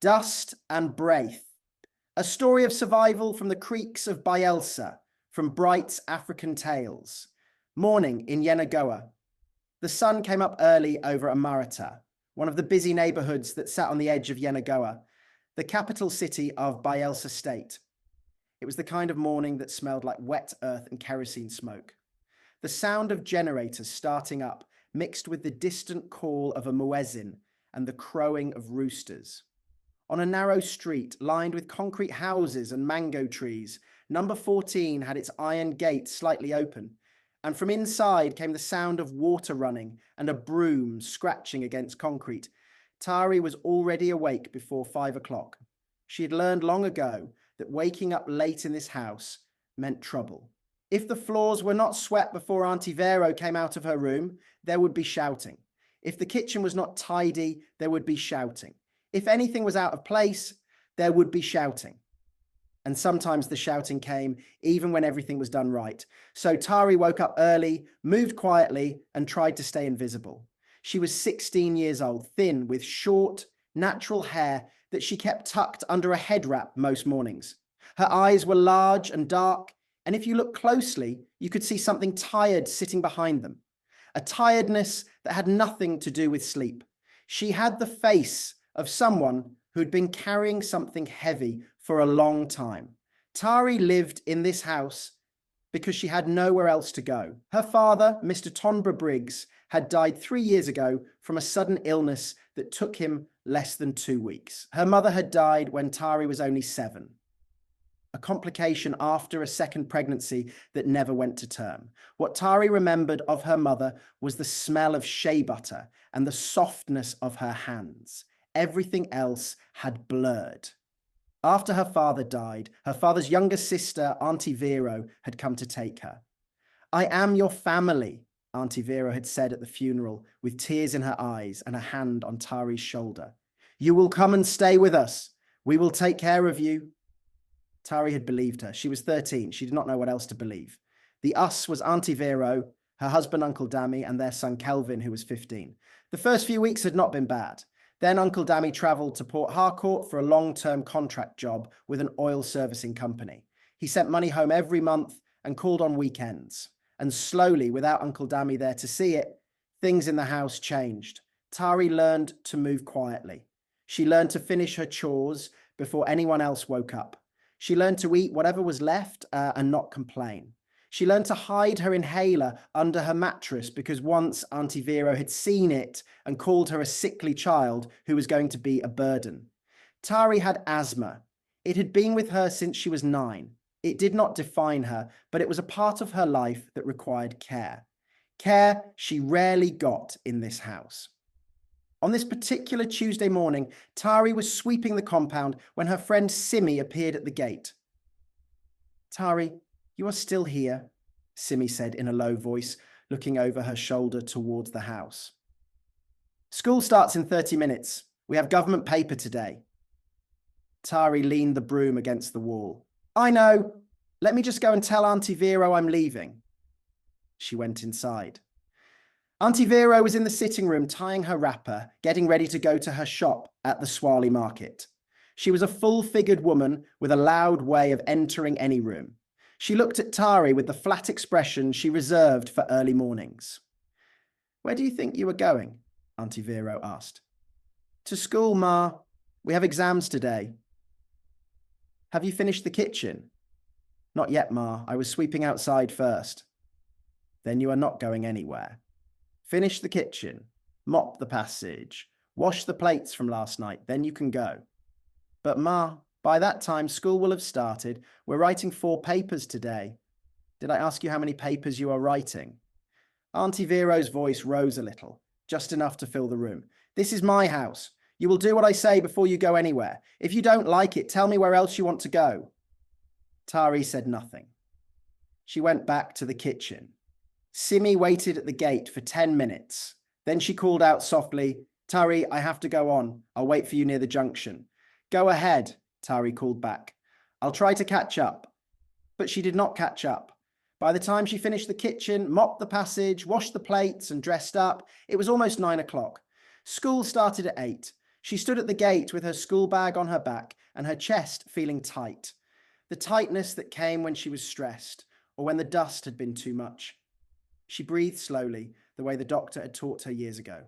Dust and Braith, a story of survival from the creeks of Bielsa, from Bright's African Tales. Morning in Yenagoa. The sun came up early over Amarata, one of the busy neighborhoods that sat on the edge of Yenagoa, the capital city of Bielsa state. It was the kind of morning that smelled like wet earth and kerosene smoke. The sound of generators starting up mixed with the distant call of a muezzin and the crowing of roosters. On a narrow street lined with concrete houses and mango trees, number 14 had its iron gate slightly open, and from inside came the sound of water running and a broom scratching against concrete. Tari was already awake before 5 o'clock. She had learned long ago that waking up late in this house meant trouble. If the floors were not swept before Auntie Vero came out of her room, there would be shouting. If the kitchen was not tidy, there would be shouting. If anything was out of place, there would be shouting. And sometimes the shouting came even when everything was done right. So Tari woke up early, moved quietly, and tried to stay invisible. She was 16 years old, thin, with short, natural hair that she kept tucked under a head wrap most mornings. Her eyes were large and dark, and if you looked closely, you could see something tired sitting behind them. A tiredness that had nothing to do with sleep. She had the face of someone who'd been carrying something heavy for a long time. Tari lived in this house because she had nowhere else to go. Her father, Mr. Tonbra Briggs, had died 3 years ago from a sudden illness that took him less than 2 weeks. Her mother had died when Tari was only 7. A complication after a second pregnancy that never went to term. What Tari remembered of her mother was the smell of shea butter and the softness of her hands. Everything else had blurred. After her father died, her father's younger sister, Auntie Vero, had come to take her. "I am your family," Auntie Vero had said at the funeral, with tears in her eyes and a hand on Tari's shoulder. "You will come and stay with us. We will take care of you." Tari had believed her. She was 13. She did not know what else to believe. The us was Auntie Vero, her husband Uncle Dammy, and their son Kelvin, who was 15. The first few weeks had not been bad. Then Uncle Dammy travelled to Port Harcourt for a long-term contract job with an oil servicing company. He sent money home every month and called on weekends. And slowly, without Uncle Dammy there to see it, things in the house changed. Tari learned to move quietly. She learned to finish her chores before anyone else woke up. She learned to eat whatever was left and not complain. She learned to hide her inhaler under her mattress because once Auntie Vero had seen it and called her a sickly child who was going to be a burden. Tari had asthma. It had been with her since she was 9. It did not define her, but it was a part of her life that required care. Care she rarely got in this house. On this particular Tuesday morning, Tari was sweeping the compound when her friend Simi appeared at the gate. "Tari, you are still here," Simi said in a low voice, looking over her shoulder towards the house. "School starts in 30 minutes. We have government paper today." Tari leaned the broom against the wall. "I know. Let me just go and tell Auntie Vero I'm leaving." She went inside. Auntie Vero was in the sitting room tying her wrapper, getting ready to go to her shop at the Swali market. She was a full-figured woman with a loud way of entering any room. She looked at Tari with the flat expression she reserved for early mornings. "Where do you think you are going?" Auntie Vero asked. "To school, Ma. We have exams today." "Have you finished the kitchen?" "Not yet, Ma. I was sweeping outside first." "Then you are not going anywhere. Finish the kitchen, mop the passage, wash the plates from last night, then you can go." "But Ma, by that time school will have started. We're writing 4 papers today." "Did I ask you how many papers you are writing?" Auntie Vero's voice rose a little, just enough to fill the room. "This is my house. You will do what I say before you go anywhere. If you don't like it, tell me where else you want to go." Tari said nothing. She went back to the kitchen. Simi waited at the gate for 10 minutes. Then she called out softly, "Tari, I have to go on. I'll wait for you near the junction." "Go ahead," Tari called back. "I'll try to catch up." But she did not catch up. By the time she finished the kitchen, mopped the passage, washed the plates and dressed up, it was almost 9 o'clock. School started at 8. She stood at the gate with her school bag on her back and her chest feeling tight. The tightness that came when she was stressed or when the dust had been too much. She breathed slowly, the way the doctor had taught her years ago.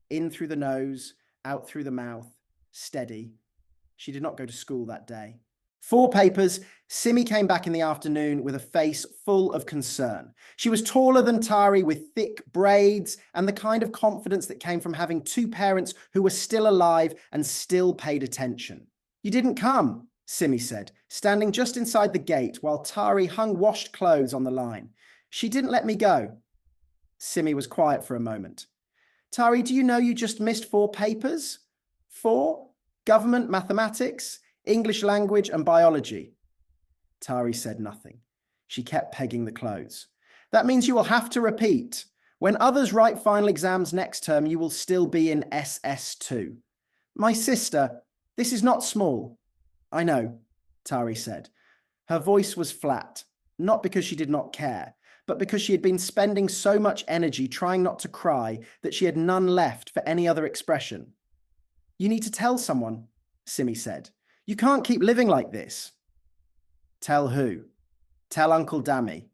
In through the nose, out through the mouth, steady. She did not go to school that day. 4 papers. Simi came back in the afternoon with a face full of concern. She was taller than Tari, with thick braids and the kind of confidence that came from having 2 parents who were still alive and still paid attention. "You didn't come," Simi said, standing just inside the gate while Tari hung washed clothes on the line. "She didn't let me go." Simi was quiet for a moment. "Tari, do you know you just missed 4 papers? 4? Government, mathematics, English language and biology." Tari said nothing. She kept pegging the clothes. "That means you will have to repeat. When others write final exams next term, you will still be in SS2. My sister, this is not small." "I know," Tari said. Her voice was flat, not because she did not care, but because she had been spending so much energy trying not to cry that she had none left for any other expression. "You need to tell someone," Simi said. "You can't keep living like this." "Tell who?" "Tell Uncle Dammy.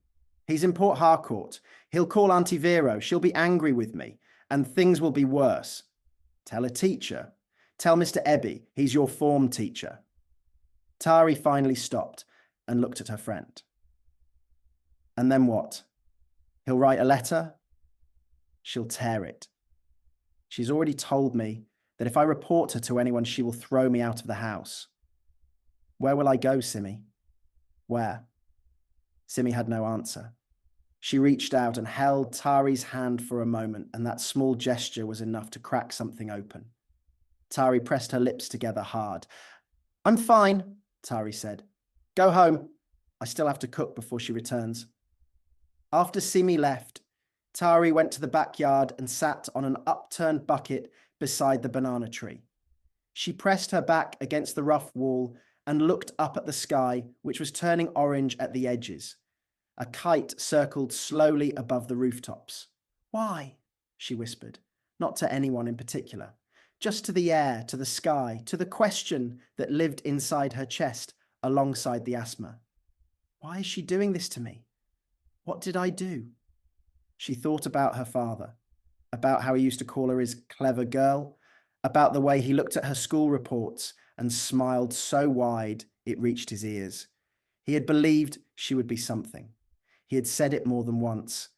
He's in Port Harcourt. He'll call Auntie Vero. She'll be angry with me, and things will be worse." "Tell a teacher. Tell Mr. Ebby. He's your form teacher." Tari finally stopped and looked at her friend. "And then what? He'll write a letter?" "She'll tear it. She's already told me that if I report her to anyone, she will throw me out of the house." "Where will I go, Simi?" "Where?" Simi had no answer. She reached out and held Tari's hand for a moment, and that small gesture was enough to crack something open. Tari pressed her lips together hard. "I'm fine," Tari said. "Go home. I still have to cook before she returns." After Simi left, Tari went to the backyard and sat on an upturned bucket beside the banana tree. She pressed her back against the rough wall and looked up at the sky, which was turning orange at the edges. A kite circled slowly above the rooftops. "Why?" she whispered, not to anyone in particular, just to the air, to the sky, to the question that lived inside her chest alongside the asthma. "Why is she doing this to me? What did I do?" She thought about her father, about how he used to call her his clever girl, about the way he looked at her school reports and smiled so wide it reached his ears. He had believed she would be something. He had said it more than once.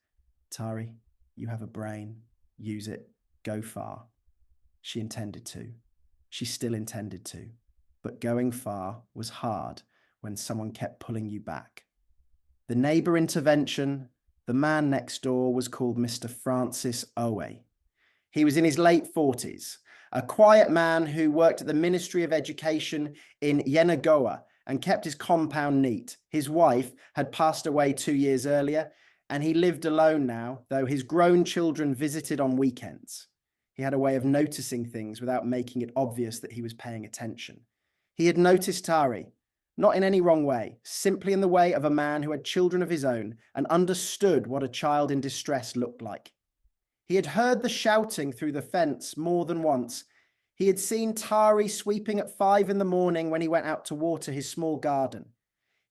"Tari, you have a brain. Use it. Go far." She intended to. She still intended to. But going far was hard when someone kept pulling you back. The neighbour intervention, the man next door, was called Mr. Francis Owe. He was in his late 40s, a quiet man who worked at the Ministry of Education in Yenagoa and kept his compound neat. His wife had passed away 2 years earlier, and he lived alone now, though his grown children visited on weekends. He had a way of noticing things without making it obvious that he was paying attention. He had noticed Tari, not in any wrong way, simply in the way of a man who had children of his own and understood what a child in distress looked like. He had heard the shouting through the fence more than once. He had seen Tari sweeping at 5 in the morning when he went out to water his small garden.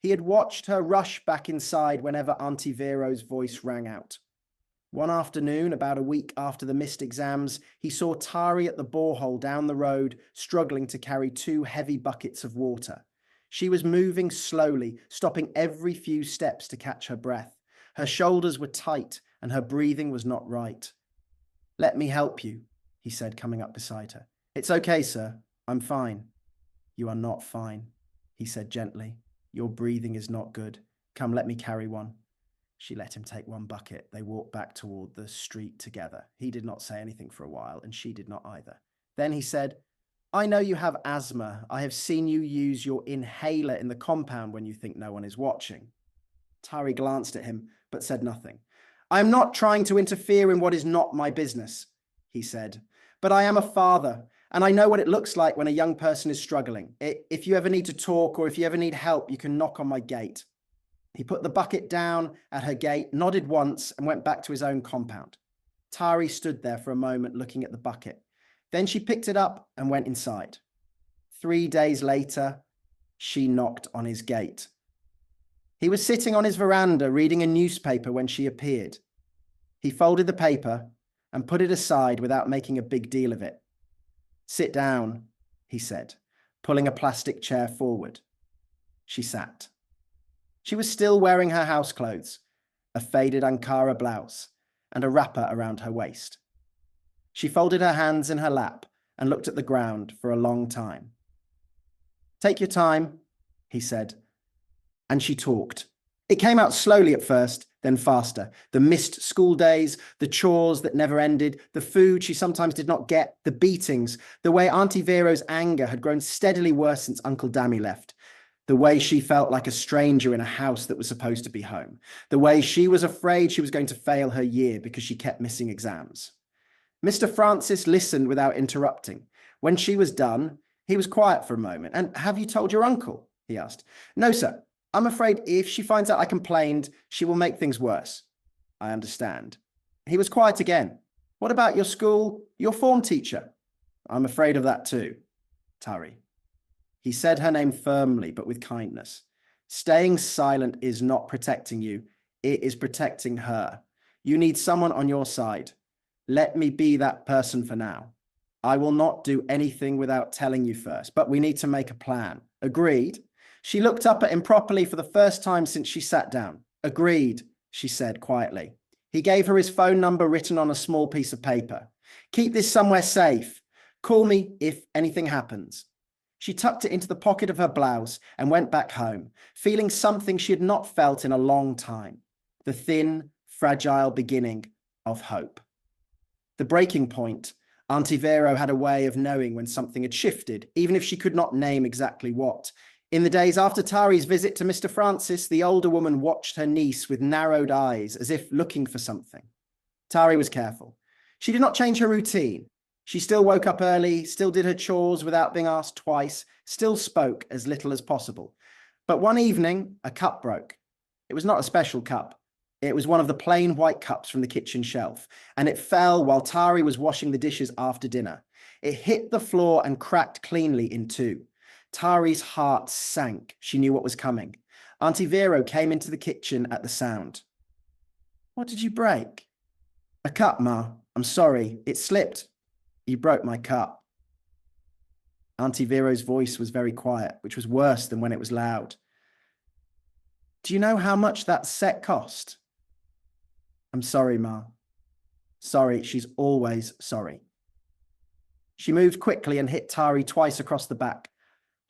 He had watched her rush back inside whenever Auntie Vero's voice rang out. One afternoon, about a week after the missed exams, he saw Tari at the borehole down the road, struggling to carry 2 heavy buckets of water. She was moving slowly, stopping every few steps to catch her breath. Her shoulders were tight and her breathing was not right. "Let me help you," he said, coming up beside her. "It's okay, sir. I'm fine." "You are not fine," he said gently. "Your breathing is not good. Come, let me carry one." She let him take 1 bucket. They walked back toward the street together. He did not say anything for a while, and she did not either. Then he said, "I know you have asthma. I have seen you use your inhaler in the compound when you think no one is watching." Tari glanced at him, but said nothing. "I am not trying to interfere in what is not my business," he said, "but I am a father, and I know what it looks like when a young person is struggling. If you ever need to talk or if you ever need help, you can knock on my gate." He put the bucket down at her gate, nodded once, and went back to his own compound. Tari stood there for a moment looking at the bucket. Then she picked it up and went inside. 3 days later, she knocked on his gate. He was sitting on his veranda reading a newspaper when she appeared. He folded the paper and put it aside without making a big deal of it. "Sit down," he said, pulling a plastic chair forward. She sat. She was still wearing her house clothes, a faded Ankara blouse and a wrapper around her waist. She folded her hands in her lap and looked at the ground for a long time. "Take your time," he said, and she talked. It came out slowly at first, then faster. The missed school days, the chores that never ended, the food she sometimes did not get, the beatings, the way Auntie Vero's anger had grown steadily worse since Uncle Dammy left, the way she felt like a stranger in a house that was supposed to be home, the way she was afraid she was going to fail her year because she kept missing exams. Mr. Francis listened without interrupting. When she was done, he was quiet for a moment. "And have you told your uncle?" he asked. "No, sir. I'm afraid if she finds out I complained, she will make things worse." "I understand." He was quiet again. "What about your school, your form teacher?" "I'm afraid of that too. Tari." He said her name firmly, but with kindness. "Staying silent is not protecting you. It is protecting her. You need someone on your side. Let me be that person for now. I will not do anything without telling you first, but we need to make a plan." "Agreed." She looked up at him properly for the first time since she sat down. "Agreed," she said quietly. He gave her his phone number written on a small piece of paper. "Keep this somewhere safe. Call me if anything happens." She tucked it into the pocket of her blouse and went back home, feeling something she had not felt in a long time. The thin, fragile beginning of hope. The breaking point. Auntie Vero had a way of knowing when something had shifted, even if she could not name exactly what. In the days after Tari's visit to Mr. Francis, the older woman watched her niece with narrowed eyes, as if looking for something. Tari was careful. She did not change her routine. She still woke up early, still did her chores without being asked twice, still spoke as little as possible. But one evening, a cup broke. It was not a special cup. It was one of the plain white cups from the kitchen shelf, and it fell while Tari was washing the dishes after dinner. It hit the floor and cracked cleanly in two. Tari's heart sank. She knew what was coming. Auntie Vero came into the kitchen at the sound. "What did you break?" "A cup, Ma. I'm sorry. It slipped. You broke my cup." Auntie Vero's voice was very quiet, which was worse than when it was loud. "Do you know how much that set cost?" "I'm sorry, Ma." Sorry, she's always sorry. She moved quickly and hit Tari twice across the back.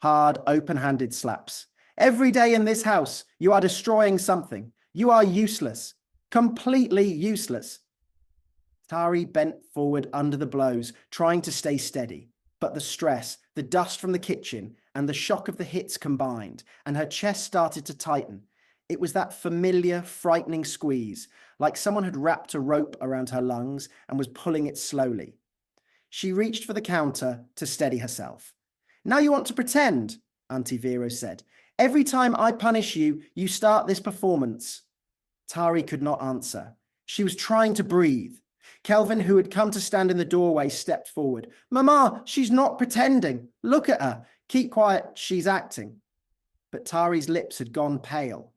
Hard, open-handed slaps. "Every day in this house, you are destroying something. You are useless. Completely useless." Tari bent forward under the blows, trying to stay steady. But the stress, the dust from the kitchen, and the shock of the hits combined, and her chest started to tighten. It was that familiar, frightening squeeze, like someone had wrapped a rope around her lungs and was pulling it slowly. She reached for the counter to steady herself. "Now you want to pretend," Auntie Vero said. "Every time I punish you, you start this performance." Tari could not answer. She was trying to breathe. Kelvin, who had come to stand in the doorway, stepped forward. "Mama, she's not pretending. Look at her. Keep quiet, she's acting." But Tari's lips had gone pale.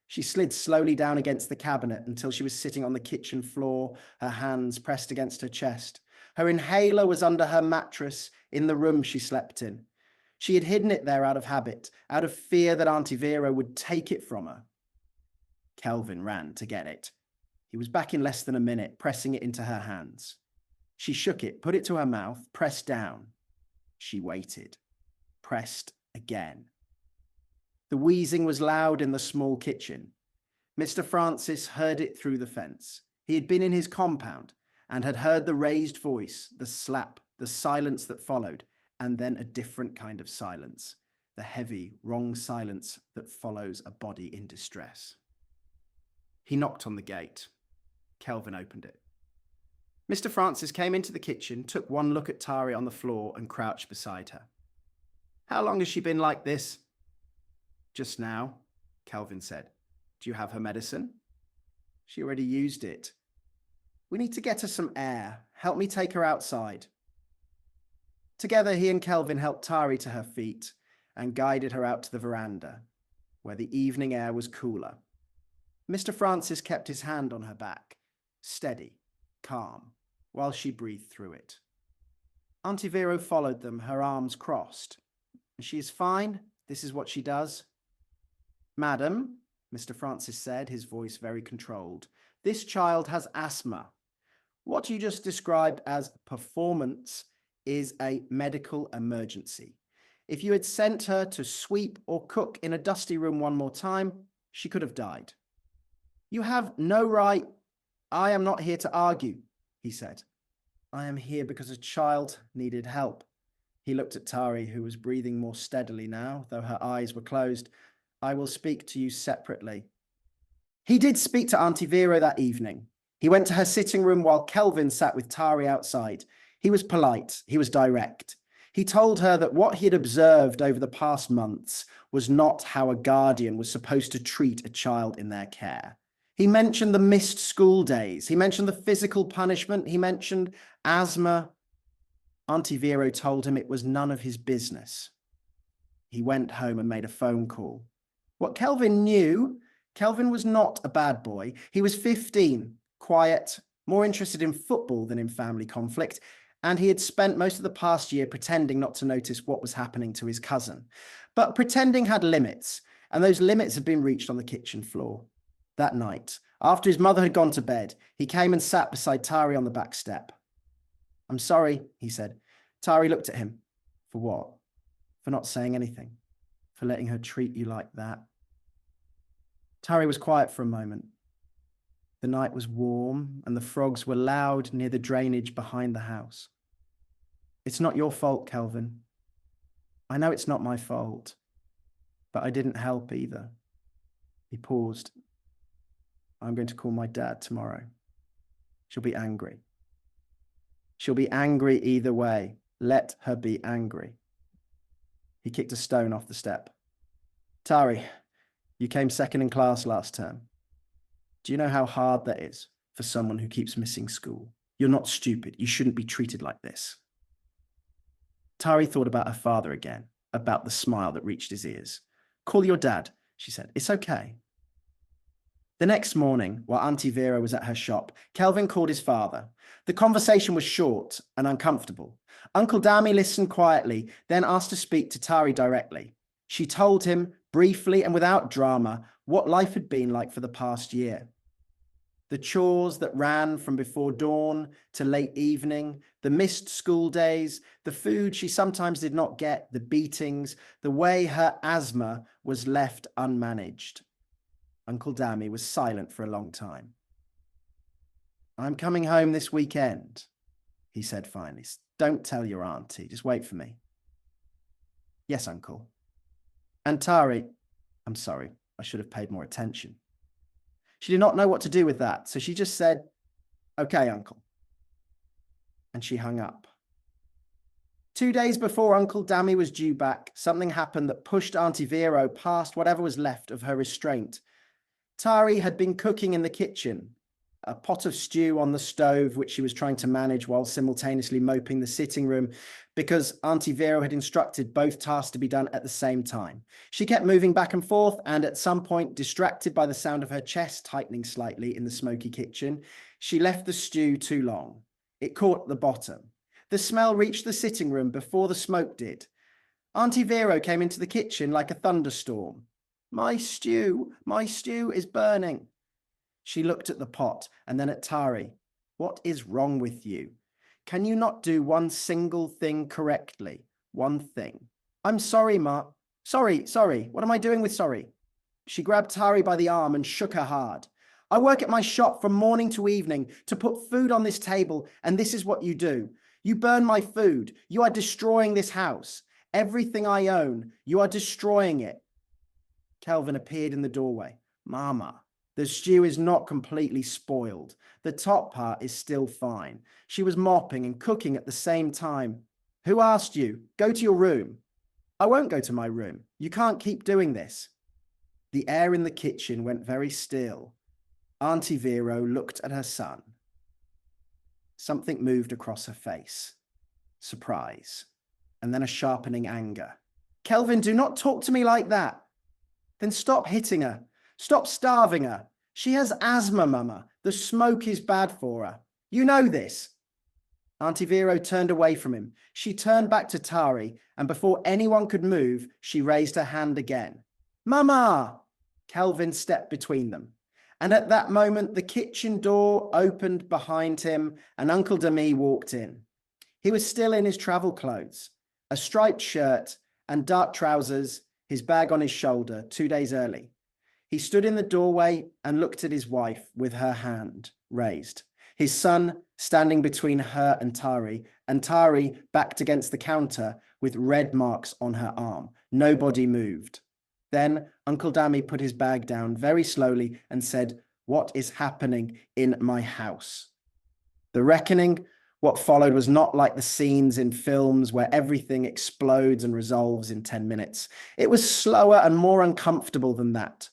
She slid slowly down against the cabinet until she was sitting on the kitchen floor, her hands pressed against her chest. Her inhaler was under her mattress in the room she slept in. She had hidden it there out of habit, out of fear that Auntie Vero would take it from her. Kelvin ran to get it. He was back in less than a minute, pressing it into her hands. She shook it, put it to her mouth, pressed down. She waited, pressed again. The wheezing was loud in the small kitchen. Mr. Francis heard it through the fence. He had been in his compound and had heard the raised voice, the slap, the silence that followed, and then a different kind of silence, the heavy, wrong silence that follows a body in distress. He knocked on the gate. Kelvin opened it. Mr. Francis came into the kitchen, took one look at Tari on the floor and crouched beside her. "How long has she been like this?" "Just now," Kelvin said. "Do you have her medicine?" "She already used it." "We need to get her some air. Help me take her outside." Together, he and Kelvin helped Tari to her feet and guided her out to the veranda, where the evening air was cooler. Mr. Francis kept his hand on her back, steady, calm, while she breathed through it. Auntie Vero followed them, her arms crossed. She is fine. This is what she does. Madam, Mr. Francis said, his voice very controlled, this child has asthma. What you just described as performance is a medical emergency. If you had sent her to sweep or cook in a dusty room one more time, she could have died. You have no right. I am not here to argue, he said. I am here because a child needed help. He looked at Tari, who was breathing more steadily now, though her eyes were closed. I will speak to you separately. He did speak to Auntie Vero that evening. He went to her sitting room while Kelvin sat with Tari outside. He was polite. He was direct. He told her that what he had observed over the past months was not how a guardian was supposed to treat a child in their care. He mentioned the missed school days. He mentioned the physical punishment. He mentioned asthma. Auntie Vero told him it was none of his business. He went home and made a phone call. What Kelvin knew, Kelvin was not a bad boy. He was 15, quiet, more interested in football than in family conflict, and he had spent most of the past year pretending not to notice what was happening to his cousin. But pretending had limits, and those limits had been reached on the kitchen floor. That night, after his mother had gone to bed, he came and sat beside Tari on the back step. I'm sorry, he said. Tari looked at him. For what? For not saying anything. For letting her treat you like that. Tari was quiet for a moment. The night was warm and the frogs were loud near the drainage behind the house. It's not your fault, Kelvin. I know it's not my fault, but I didn't help either. He paused. I'm going to call my dad tomorrow. She'll be angry. She'll be angry either way. Let her be angry. He kicked a stone off the step. Tari, you came second in class last term. Do you know how hard that is for someone who keeps missing school? You're not stupid. You shouldn't be treated like this. Tari thought about her father again, about the smile that reached his ears. Call your dad, she said. It's okay. The next morning, while Auntie Vera was at her shop, Kelvin called his father. The conversation was short and uncomfortable. Uncle Dami listened quietly, then asked to speak to Tari directly. She told him, briefly and without drama, what life had been like for the past year. The chores that ran from before dawn to late evening, the missed school days, the food she sometimes did not get, the beatings, the way her asthma was left unmanaged. Uncle Dami was silent for a long time. I'm coming home this weekend, he said finally. Don't tell your auntie, just wait for me. Yes, Uncle. And Tari, I'm sorry, I should have paid more attention. She did not know what to do with that, so she just said, okay, Uncle. And she hung up. 2 days before Uncle Dami was due back, something happened that pushed Auntie Vero past whatever was left of her restraint. Tari had been cooking in the kitchen, a pot of stew on the stove, which she was trying to manage while simultaneously moping the sitting room, because Auntie Vero had instructed both tasks to be done at the same time. She kept moving back and forth, and at some point, distracted by the sound of her chest tightening slightly in the smoky kitchen, she left the stew too long. It caught the bottom. The smell reached the sitting room before the smoke did. Auntie Vero came into the kitchen like a thunderstorm. My stew is burning. She looked at the pot and then at Tari. What is wrong with you? Can you not do one single thing correctly? One thing. I'm sorry, Ma. Sorry. What am I doing with sorry? She grabbed Tari by the arm and shook her hard. I work at my shop from morning to evening to put food on this table, and this is what you do. You burn my food. You are destroying this house. Everything I own, you are destroying it. Kelvin appeared in the doorway. Mama, the stew is not completely spoiled. The top part is still fine. She was mopping and cooking at the same time. Who asked you? Go to your room. I won't go to my room. You can't keep doing this. The air in the kitchen went very still. Auntie Vero looked at her son. Something moved across her face. Surprise. and then a sharpening anger. Kelvin, do not talk to me like that. Then stop hitting her. Stop starving her. She has asthma, Mama. The smoke is bad for her. You know this. Auntie Vero turned away from him. She turned back to Tari, and before anyone could move, she raised her hand again. Mama! Kelvin stepped between them. And at that moment, the kitchen door opened behind him, and Uncle Demi walked in. He was still in his travel clothes, a striped shirt and dark trousers, his bag on his shoulder, 2 days early. He stood in the doorway and looked at his wife with her hand raised, his son standing between her and Tari backed against the counter with red marks on her arm. Nobody moved. Then Uncle Dami put his bag down very slowly and said, "What is happening in my house?" The reckoning, what followed, was not like the scenes in films where everything explodes and resolves in 10 minutes. It was slower and more uncomfortable than that.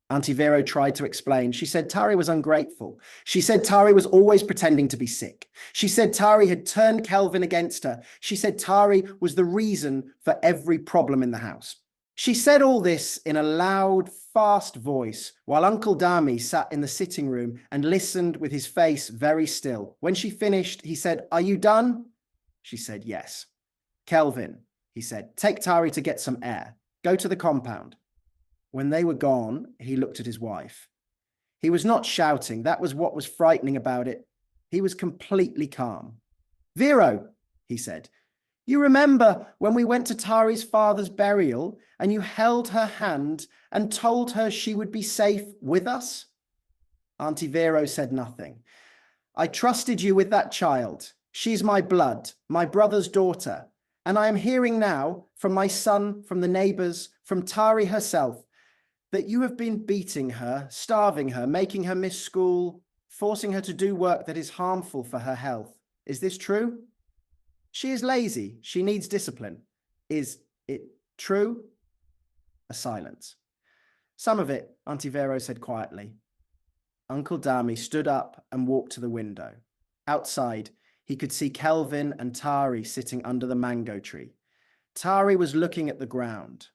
Auntie Vero tried to explain. She said Tari was ungrateful. She said Tari was always pretending to be sick. She said Tari had turned Kelvin against her. She said Tari was the reason for every problem in the house. She said all this in a loud, fast voice, while Uncle Dami sat in the sitting room and listened with his face very still. When she finished, he said, "Are you done?" She said, "Yes." "Kelvin," he said, "take Tari to get some air. Go to the compound." When they were gone, he looked at his wife. He was not shouting. That was what was frightening about it. He was completely calm. "Vero," he said, "you remember when we went to Tari's father's burial and you held her hand and told her she would be safe with us?" Auntie Vero said nothing. "I trusted you with that child. She's my blood, my brother's daughter. And I am hearing now from my son, from the neighbors, from Tari herself, that you have been beating her, starving her, making her miss school, forcing her to do work that is harmful for her health. Is this true? She is lazy. She needs discipline. Is it true?" A silence. "Some of it," Auntie Vero said quietly. Uncle Dami stood up and walked to the window. Outside, he could see Kelvin and Tari sitting under the mango tree. Tari was looking at the ground.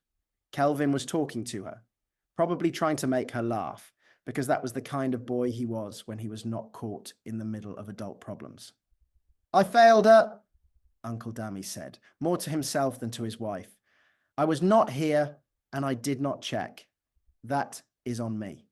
Kelvin was talking to her, probably trying to make her laugh, because that was the kind of boy he was when he was not caught in the middle of adult problems. "I failed her," Uncle Dami said, more to himself than to his wife. "I was not here, and I did not check. That is on me."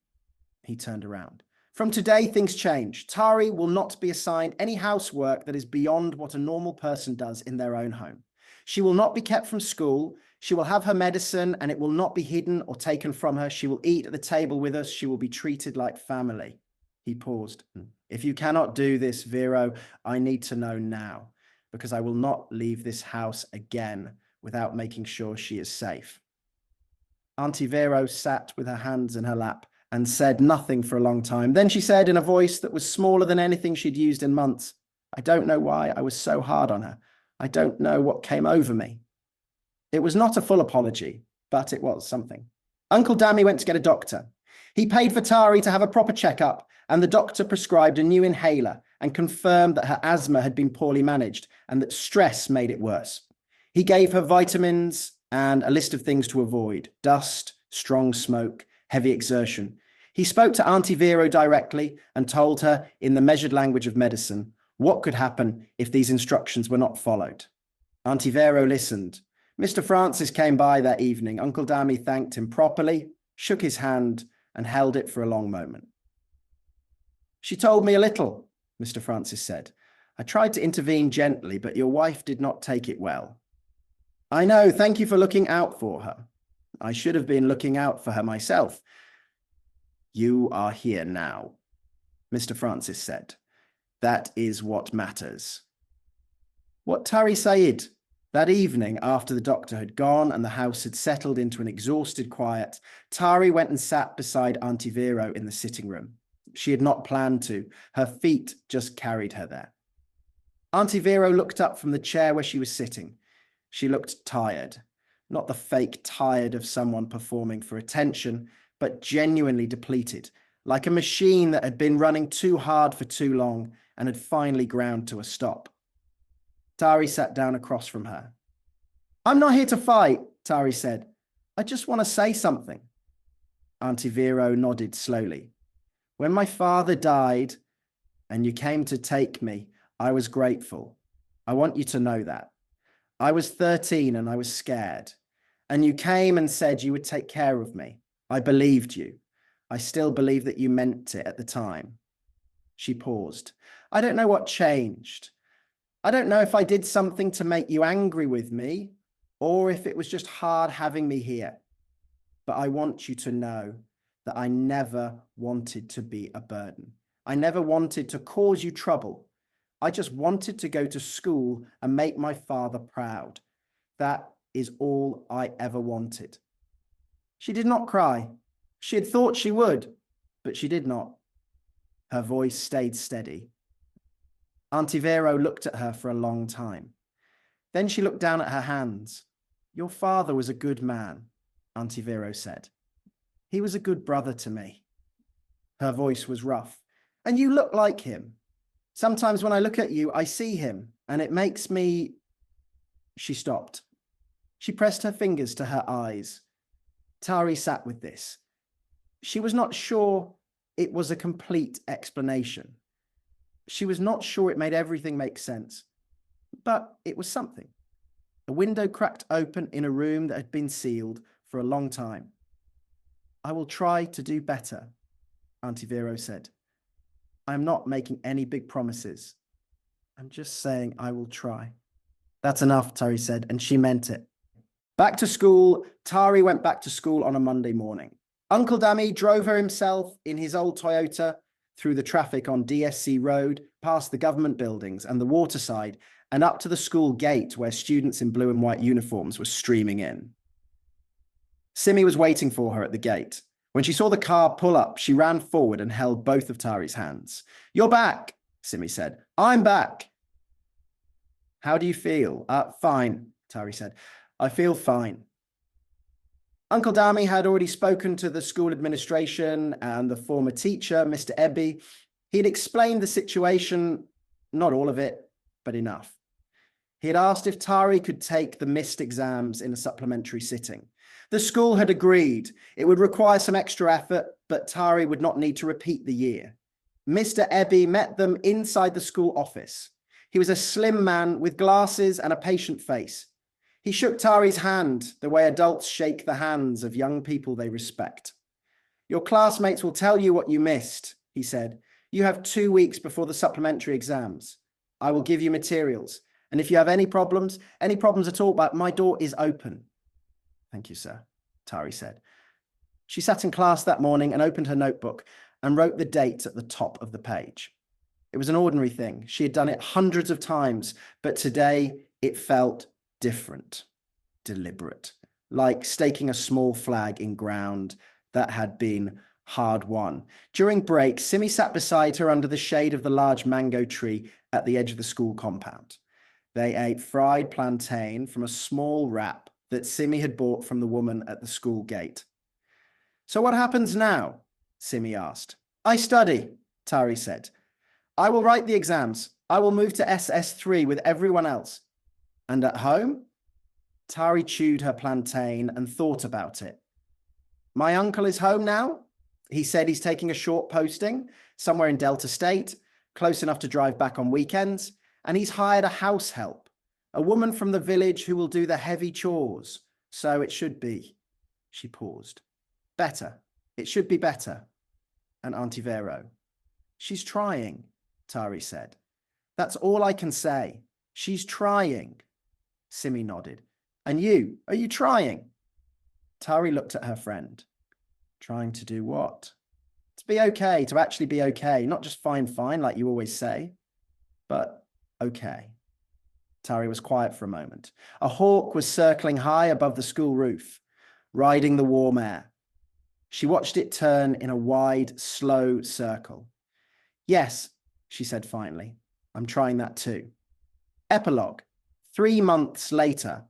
He turned around. "From today, things change. Tari will not be assigned any housework that is beyond what a normal person does in their own home. She will not be kept from school. She will have her medicine, and it will not be hidden or taken from her. She will eat at the table with us. She will be treated like family." He paused. "If you cannot do this, Vero, I need to know now, because I will not leave this house again without making sure she is safe." Auntie Vero sat with her hands in her lap and said nothing for a long time. Then she said in a voice that was smaller than anything she'd used in months, "I don't know why I was so hard on her. I don't know what came over me." It was not a full apology, but it was something. Uncle Dami went to get a doctor. He paid for Tari to have a proper checkup, and the doctor prescribed a new inhaler and confirmed that her asthma had been poorly managed and that stress made it worse. He gave her vitamins and a list of things to avoid: dust, strong smoke, heavy exertion. He spoke to Auntie Vero directly and told her, in the measured language of medicine, what could happen if these instructions were not followed. Auntie Vero listened. Mr. Francis came by that evening. Uncle Dami thanked him properly, shook his hand, and held it for a long moment. "She told me a little," Mr. Francis said. "I tried to intervene gently, but your wife did not take it well." "I know. Thank you for looking out for her. I should have been looking out for her myself." "You are here now," Mr. Francis said. "That is what matters." What Tari said. That evening, after the doctor had gone and the house had settled into an exhausted quiet, Tari went and sat beside Auntie Vero in the sitting room. She had not planned to. Her feet just carried her there. Auntie Vero looked up from the chair where she was sitting. She looked tired. Not the fake tired of someone performing for attention, but genuinely depleted, like a machine that had been running too hard for too long and had finally ground to a stop. Tari sat down across from her. I'm not here to fight, Tari said. I just want to say something. Auntie Vero nodded slowly. When my father died and you came to take me, I was grateful. I want you to know that. I was 13 and I was scared. And you came and said you would take care of me. I believed you. I still believe that you meant it at the time. She paused. I don't know what changed. I don't know if I did something to make you angry with me or if it was just hard having me here. But I want you to know that I never wanted to be a burden. I never wanted to cause you trouble. I just wanted to go to school and make my father proud. That is all I ever wanted. She did not cry. She had thought she would, but she did not. Her voice stayed steady. Auntie Vero looked at her for a long time. Then she looked down at her hands. Your father was a good man, Auntie Vero said. He was a good brother to me. Her voice was rough. And you look like him. Sometimes when I look at you, I see him, and it makes me... She stopped. She pressed her fingers to her eyes. Tari sat with this. She was not sure it was a complete explanation. She was not sure it made everything make sense, but it was something. A window cracked open in a room that had been sealed for a long time. I will try to do better, Auntie Vero said. I am not making any big promises. I'm just saying I will try. That's enough, Tari said, and she meant it. Back to school, Tari went back to school on a Monday morning. Uncle Dammy drove her himself in his old Toyota through the traffic on DSC Road, past the government buildings and the waterside, and up to the school gate where students in blue and white uniforms were streaming in. Simi was waiting for her at the gate. When she saw the car pull up, she ran forward and held both of Tari's hands. You're back, Simi said. I'm back. How do you feel? Fine, Tari said. I feel fine. Uncle Dammy had already spoken to the school administration and the former teacher, Mr. Ebby. He'd explained the situation, not all of it, but enough. He had asked if Tari could take the missed exams in a supplementary sitting. The school had agreed. It would require some extra effort, but Tari would not need to repeat the year. Mr. Ebby met them inside the school office. He was a slim man with glasses and a patient face. He shook Tari's hand the way adults shake the hands of young people they respect. Your classmates will tell you what you missed, he said. You have 2 weeks before the supplementary exams. I will give you materials. And if you have any problems at all, but my door is open. Thank you, sir, Tari said. She sat in class that morning and opened her notebook and wrote the date at the top of the page. It was an ordinary thing. She had done it hundreds of times, but today it felt different, deliberate, like staking a small flag in ground that had been hard won. During break, Simi sat beside her under the shade of the large mango tree at the edge of the school compound. They ate fried plantain from a small wrap that Simi had bought from the woman at the school gate. So what happens now? Simi asked. I study, Tari said. I will write the exams. I will move to SS3 with everyone else. And at home? Tari chewed her plantain and thought about it. My uncle is home now. He said he's taking a short posting somewhere in Delta State, close enough to drive back on weekends, and he's hired a house help, a woman from the village who will do the heavy chores. So it should be. She paused. Better. It should be better. And Auntie Vero. She's trying, Tari said. That's all I can say. She's trying. Simi nodded. And you, are you trying? Tari looked at her friend. Trying to do what? To be okay, to actually be okay, not just fine like you always say, but okay. Tari was quiet for a moment. A hawk was circling high above the school roof, riding the warm air. She watched it turn in a wide, slow circle. Yes, she said finally, I'm trying that too. Epilogue. 3 months later.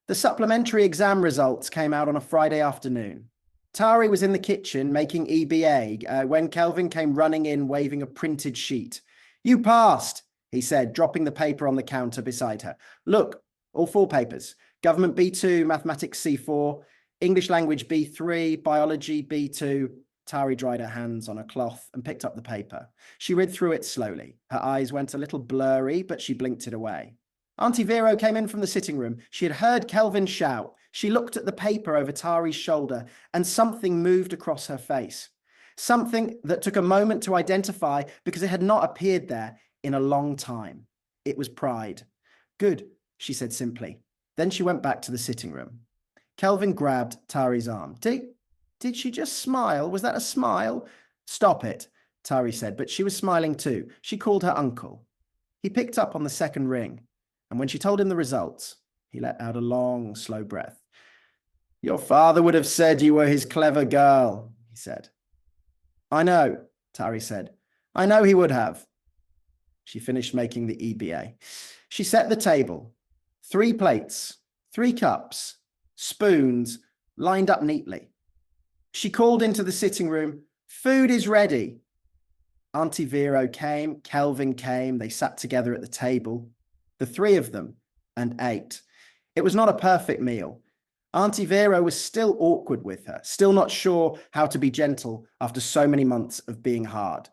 The supplementary exam results came out on a Friday afternoon. Tari was in the kitchen making EBA when Kelvin came running in waving a printed sheet. You passed, he said, dropping the paper on the counter beside her. Look, all 4 papers. Government B2, Mathematics C4, English language B3, Biology B2. Tari dried her hands on a cloth and picked up the paper. She read through it slowly. Her eyes went a little blurry, but she blinked it away. Auntie Vero came in from the sitting room. She had heard Kelvin shout. She looked at the paper over Tari's shoulder, and something moved across her face. Something that took a moment to identify because it had not appeared there in a long time. It was pride. Good, she said simply. Then she went back to the sitting room. Kelvin grabbed Tari's arm. Did she just smile? Was that a smile? Stop it, Tari said, but she was smiling too. She called her uncle. He picked up on the second ring, and when she told him the results, he let out a long, slow breath. Your father would have said you were his clever girl, he said. I know, Tari said. I know he would have. She finished making the EBA. She set the table. 3 plates, 3 cups, spoons, lined up neatly. She called into the sitting room, food is ready. Auntie Vero came, Kelvin came, they sat together at the table, the 3 of them, and ate. It was not a perfect meal. Auntie Vero was still awkward with her, still not sure how to be gentle after so many months of being hard.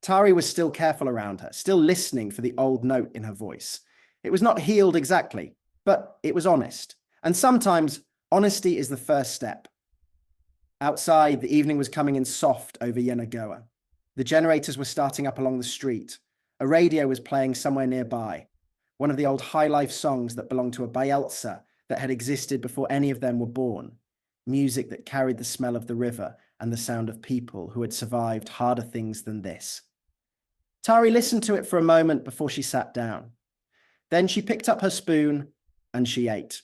Tari was still careful around her, still listening for the old note in her voice. It was not healed exactly, but it was honest. And sometimes honesty is the first step. Outside, the evening was coming in soft over Yenagoa. The generators were starting up along the street. A radio was playing somewhere nearby, one of the old high life songs that belonged to a Bayelsa that had existed before any of them were born, music that carried the smell of the river and the sound of people who had survived harder things than this. Tari listened to it for a moment before she sat down. Then she picked up her spoon and she ate.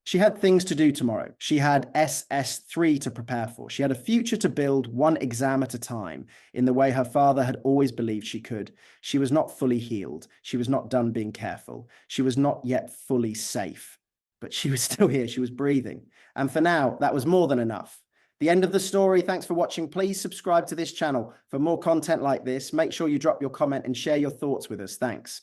She had things to do tomorrow. She had SS3 to prepare for. She had a future to build one exam at a time in the way her father had always believed she could. She was not fully healed. She was not done being careful. She was not yet fully safe, but she was still here. She was breathing. And for now, that was more than enough. The end of the story. Thanks for watching. Please subscribe to this channel for more content like this. Make sure you drop your comment and share your thoughts with us. Thanks.